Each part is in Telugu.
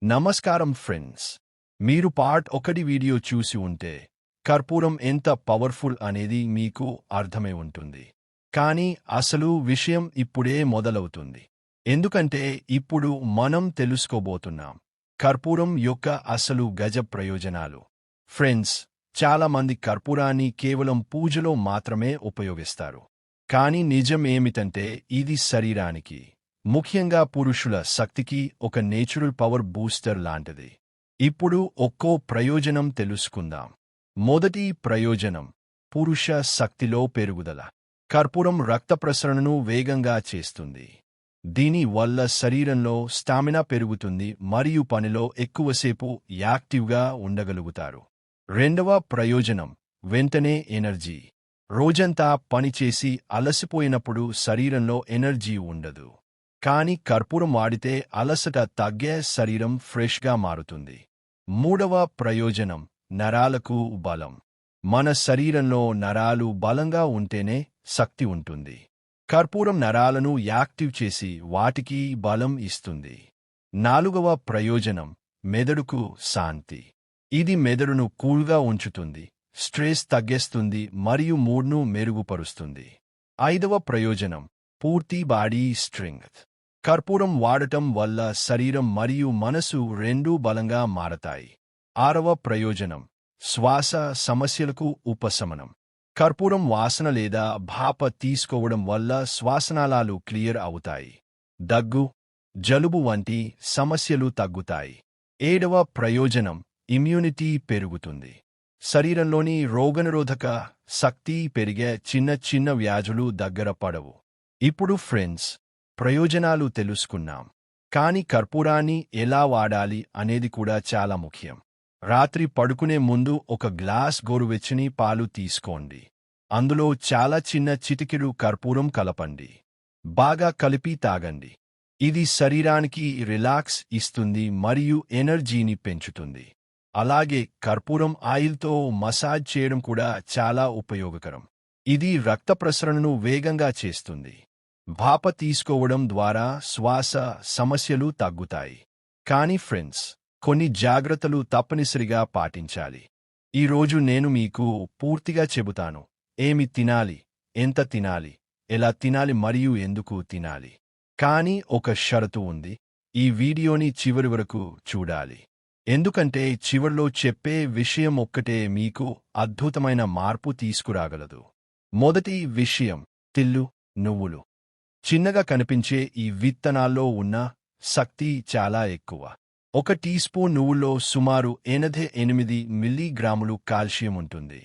నమస్కారం ఫ్రెండ్స్. మీరు పార్ట్ 1 వీడియో చూసి ఉంటే కర్పూరం ఎంత పవర్ఫుల్ అనేది మీకు అర్థమై ఉంటుంది. కానీ అసలు విషయం ఇప్పుడే మొదలవుతుంది. ఎందుకంటే ఇప్పుడు మనం తెలుసుకోబోతున్నాం కర్పూరం యొక్క అసలు గజ ప్రయోజనాలు. ఫ్రెండ్స్, చాలా మంది కర్పూరాన్ని కేవలం పూజలో మాత్రమే ఉపయోగిస్తారు. కానీ నిజం ఏమిటంటే ఇది శరీరానికి, ముఖ్యంగా పురుషుల శక్తికి ఒక నేచురల్ పవర్ బూస్టర్ లాంటిది. ఇప్పుడు ఒక్కో ప్రయోజనం తెలుసుకుందాం. మొదటి ప్రయోజనం పురుష శక్తిలో పెరుగుదల. కర్పూరం రక్త ప్రసరణను వేగంగా చేస్తుంది. దీని వల్ల శరీరంలో స్టామినా పెరుగుతుంది మరియు పనిలో ఎక్కువసేపు యాక్టివ్గా ఉండగలుగుతారు. రెండవ ప్రయోజనం వెంటనే ఎనర్జీ. రోజంతా పనిచేసి అలసిపోయినప్పుడు శరీరంలో ఎనర్జీ ఉండదు. కానీ కర్పూరం వాడితే అలసట తగ్గే శరీరం ఫ్రెష్గా మారుతుంది. మూడవ ప్రయోజనం నరాలకు బలం. మన శరీరంలో నరాలు బలంగా ఉంటేనే శక్తి ఉంటుంది. కర్పూరం నరాలను యాక్టివ్ చేసి వాటికి బలం ఇస్తుంది. నాలుగవ ప్రయోజనం మెదడుకు శాంతి. ఇది మెదడును కూల్గా ఉంచుతుంది, స్ట్రెస్ తగ్గిస్తుంది మరియు మూడ్ను మెరుగుపరుస్తుంది. ఐదవ ప్రయోజనం పూర్తి బాడీ స్ట్రెంగ్త్. కర్పూరం వాడటం వల్ల శరీరం మరియు మనసు రెండూ బలంగా మారతాయి. ఆరవ ప్రయోజనం శ్వాస సమస్యలకు ఉపశమనం. కర్పూరం వాసన లేదా భాప తీసుకోవడం వల్ల శ్వాసనాళాలు క్లియర్ అవుతాయి. దగ్గు, జలుబు వంటి సమస్యలు తగ్గుతాయి. ఏడవ ప్రయోజనం ఇమ్యూనిటీ పెరుగుతుంది. శరీరంలోని రోగనిరోధక శక్తి పెరిగే చిన్న చిన్న వ్యాధులు దగ్గర పడవు. ఇప్పుడు ఫ్రెండ్స్, ప్రయోజనాలు తెలుసుకున్నాం. కానీ కర్పూరాన్ని ఎలా వాడాలి అనేది కూడా చాలా ముఖ్యం. రాత్రి పడుకునే ముందు ఒక గ్లాస్ గోరువెచ్చని పాలు తీసుకోండి. అందులో చాలా చిన్న చిటికెడు కర్పూరం కలపండి. బాగా కలిపి తాగండి. ఇది శరీరానికి రిలాక్స్ ఇస్తుంది మరియు ఎనర్జీని పెంచుతుంది. అలాగే కర్పూరం ఆయిల్తో మసాజ్ చేయడం కూడా చాలా ఉపయోగకరం. ఇది రక్త ప్రసరణను వేగంగా చేస్తుంది. భాప తీసుకోవడం ద్వారా శ్వాస సమస్యలు తగ్గుతాయి. కానీ ఫ్రెండ్స్, కొన్ని జాగ్రత్తలు తప్పనిసరిగా పాటించాలి. ఈరోజు నేను మీకు పూర్తిగా చెబుతాను. ఏమి తినాలి, ఎంత తినాలి, ఎలా తినాలి మరియు ఎందుకు తినాలి. కానీ ఒక షరతు ఉంది. ఈ వీడియోని చివరి వరకు చూడాలి. ఎందుకంటే చివర్లో చెప్పే విషయం ఒక్కటే మీకు అద్భుతమైన మార్పు తీసుకురాగలదు. మొదటి విషయం తిల్లు నువ్వులు. చిన్నగా కనిపించే ఈ విత్తనాల్లో ఉన్న శక్తి చాలా ఎక్కువ. 1 టీ స్పూన్ నువ్వుల్లో సుమారు 88 మిల్లీగ్రాములు కాల్షియం ఉంటుంది.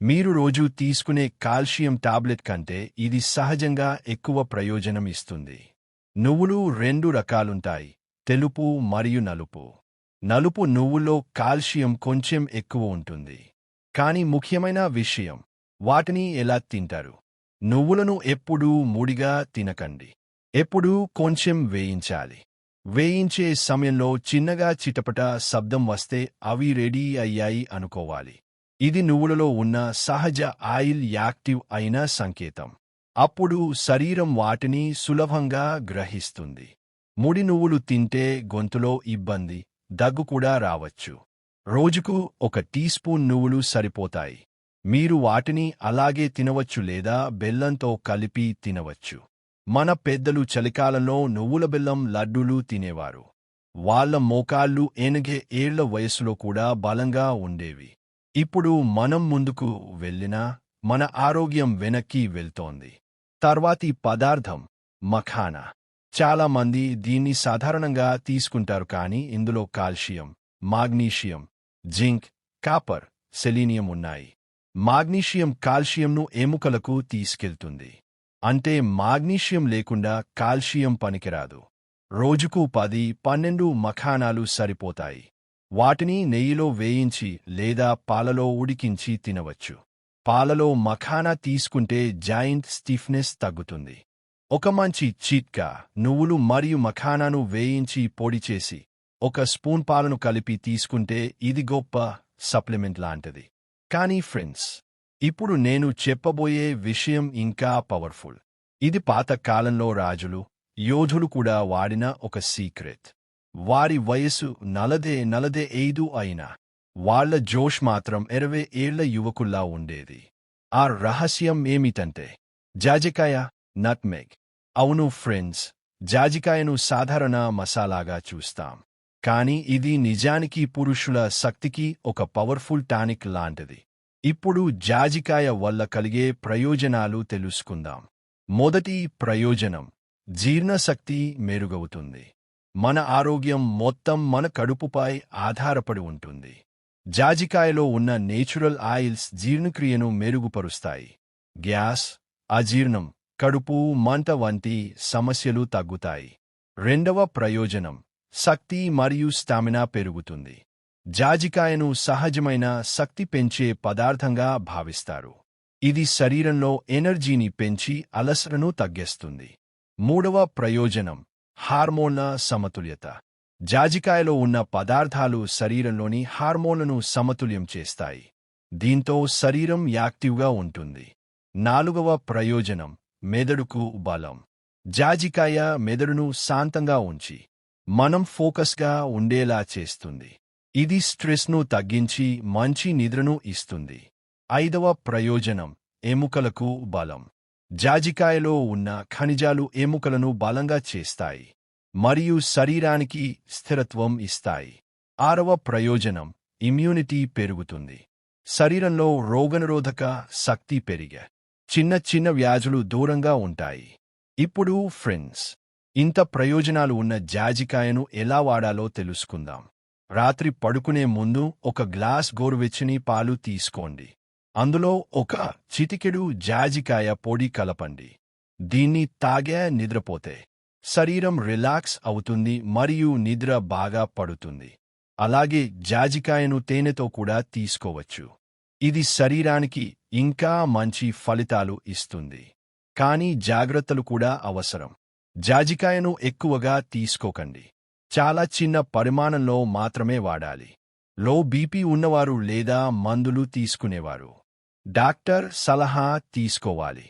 మీరు రోజు తీసుకునే కాల్షియం టాబ్లెట్ కంటే ఇది సహజంగా ఎక్కువ ప్రయోజనం ఇస్తుంది. నువ్వులు 2 రకాలుంటాయి, తెలుపు మరియు నలుపు. నలుపు నువ్వుల్లో కాల్షియం కొంచెం ఎక్కువ ఉంటుంది. కానీ ముఖ్యమైన విషయం, వాటిని ఎలా తింటారు. నువ్వులను ఎప్పుడూ ముడిగా తినకండి. ఎప్పుడూ కొంచెం వేయించాలి. వేయించే సమయంలో చిన్నగా చిటపట శబ్దం వస్తే అవి రెడీ అయ్యాయి అనుకోవాలి. ఇది నువ్వులలో ఉన్న సహజ ఆయిల్ యాక్టివ్ అయిన సంకేతం. అప్పుడు శరీరం వాటిని సులభంగా గ్రహిస్తుంది. ముడి నువ్వులు తింటే గొంతులో ఇబ్బంది, దగ్గు కూడా రావచ్చు. రోజుకు 1 టీ స్పూన్ నువ్వులు సరిపోతాయి. మీరు వాటిని అలాగే తినవచ్చు లేదా బెల్లంతో కలిపి తినవచ్చు. మన పెద్దలు చలికాలంలో నువ్వుల బెల్లం లడ్డూలు తినేవారు. వాళ్ళ మోకాళ్ళు 80 ఏళ్ల వయసులో కూడా బలంగా ఉండేవి. ఇప్పుడు మనం ముందుకు వెళ్ళినా మన ఆరోగ్యం వెనక్కి వెళ్తోంది. తర్వాతి పదార్థం మఖానా. చాలా మంది దీన్ని సాధారణంగా తీసుకుంటారు, కానీ ఇందులో calcium, magnesium, zinc, copper, selenium ఉన్నాయి. మాగ్నీషియం కాల్షియంను ఎముకలకు తీసుకెళ్తుంది. అంటే మాగ్నీషియం లేకుండా కాల్షియం పనికిరాదు. రోజుకు 10-12 మఖానాలు సరిపోతాయి. వాటిని నెయ్యిలో వేయించి లేదా పాలలో ఉడికించి తినవచ్చు. పాలలో మఖానా తీసుకుంటే జాయింట్ స్టిఫ్నెస్ తగ్గుతుంది. ఒక మంచి చిట్కా, నువ్వులు మరియు మఖానాను వేయించి పొడి చేసి 1 స్పూన్ పాలను కలిపి తీసుకుంటే ఇది గొప్ప సప్లిమెంట్ లాంటిది. కానీ ఫ్రెండ్స్, ఇప్పుడు నేను చెప్పబోయే విషయం ఇంకా పవర్ఫుల్. ఇది పాత కాలంలో రాజులు, యోధులు కూడా వాడిన ఒక సీక్రెట్. వారి వయసు 45 అయినా వాళ్ళ జోష్ మాత్రం 20 ఏళ్ల యువకుల్లా ఉండేది. ఆ రహస్యం ఏమిటంటే జాజికాయ, నట్మెగ్. అవును ఫ్రెండ్స్, జాజికాయను సాధారణ మసాలాగా చూస్తాం, కానీ ఇది నిజానికి పురుషుల శక్తికి ఒక పవర్ఫుల్ టానిక్ లాంటిది. ఇప్పుడు జాజికాయ వల్ల కలిగే ప్రయోజనాలు తెలుసుకుందాం. మొదటి ప్రయోజనం, జీర్ణశక్తి మెరుగవుతుంది. మన ఆరోగ్యం మొత్తం మన కడుపుపై ఆధారపడి ఉంటుంది. జాజికాయలో ఉన్న నేచురల్ ఆయిల్స్ జీర్ణక్రియను మెరుగుపరుస్తాయి. గ్యాస్, అజీర్ణం, కడుపు మంట వంటి సమస్యలు తగ్గుతాయి. రెండవ ప్రయోజనం, శక్తి మరియు స్టామినా పెరుగుతుంది. జాజికాయను సహజమైన శక్తి పెంచే పదార్థంగా భావిస్తారు. ఇది శరీరంలో ఎనర్జీని పెంచి అలసటను తగ్గిస్తుంది. మూడవ ప్రయోజనం, హార్మోన్ల సమతుల్యత. జాజికాయలో ఉన్న పదార్థాలు శరీరంలోని హార్మోన్లను సమతుల్యం చేస్తాయి. దీంతో శరీరం యాక్టివ్గా ఉంటుంది. నాలుగవ ప్రయోజనం, మెదడుకు బలం. జాజికాయ మెదడును శాంతంగా ఉంచి మనం ఫోకస్గా ఉండేలా చేస్తుంది. ఇది స్ట్రెస్ను తగ్గించి మంచి నిద్రను ఇస్తుంది. ఐదవ ప్రయోజనం, ఎముకలకు బలం. జాజికాయలో ఉన్న ఖనిజాలు ఎముకలను బలంగా చేస్తాయి మరియు శరీరానికి స్థిరత్వం ఇస్తాయి. ఆరవ ప్రయోజనం, ఇమ్యూనిటీ పెరుగుతుంది. శరీరంలో రోగనిరోధక శక్తి పెరిగే చిన్న చిన్న వ్యాధులు దూరంగా ఉంటాయి. ఇప్పుడు ఫ్రెండ్స్, ఇంత ప్రయోజనాలు ఉన్న జాజికాయను ఎలా వాడాలో తెలుసుకుందాం. రాత్రి పడుకునే ముందు ఒక గ్లాస్ గోరువెచ్చని పాలు తీసుకోండి. అందులో ఒక చిటికెడు జాజికాయ పొడి కలపండి. దీన్ని తాగే నిద్రపోతే శరీరం రిలాక్స్ అవుతుంది మరియు నిద్ర బాగా పడుతుంది. అలాగే జాజికాయను తేనెతో కూడా తీసుకోవచ్చు. ఇది శరీరానికి ఇంకా మంచి ఫలితాలు ఇస్తుంది. కానీ జాగ్రత్తలు కూడా అవసరం. జాజికాయను ఎక్కువగా తీసుకోకండి. చాలా చిన్న పరిమాణంలో మాత్రమే వాడాలి. లో బీపీ ఉన్నవారు లేదా మందులు తీసుకునేవారు డాక్టర్ సలహా తీసుకోవాలి.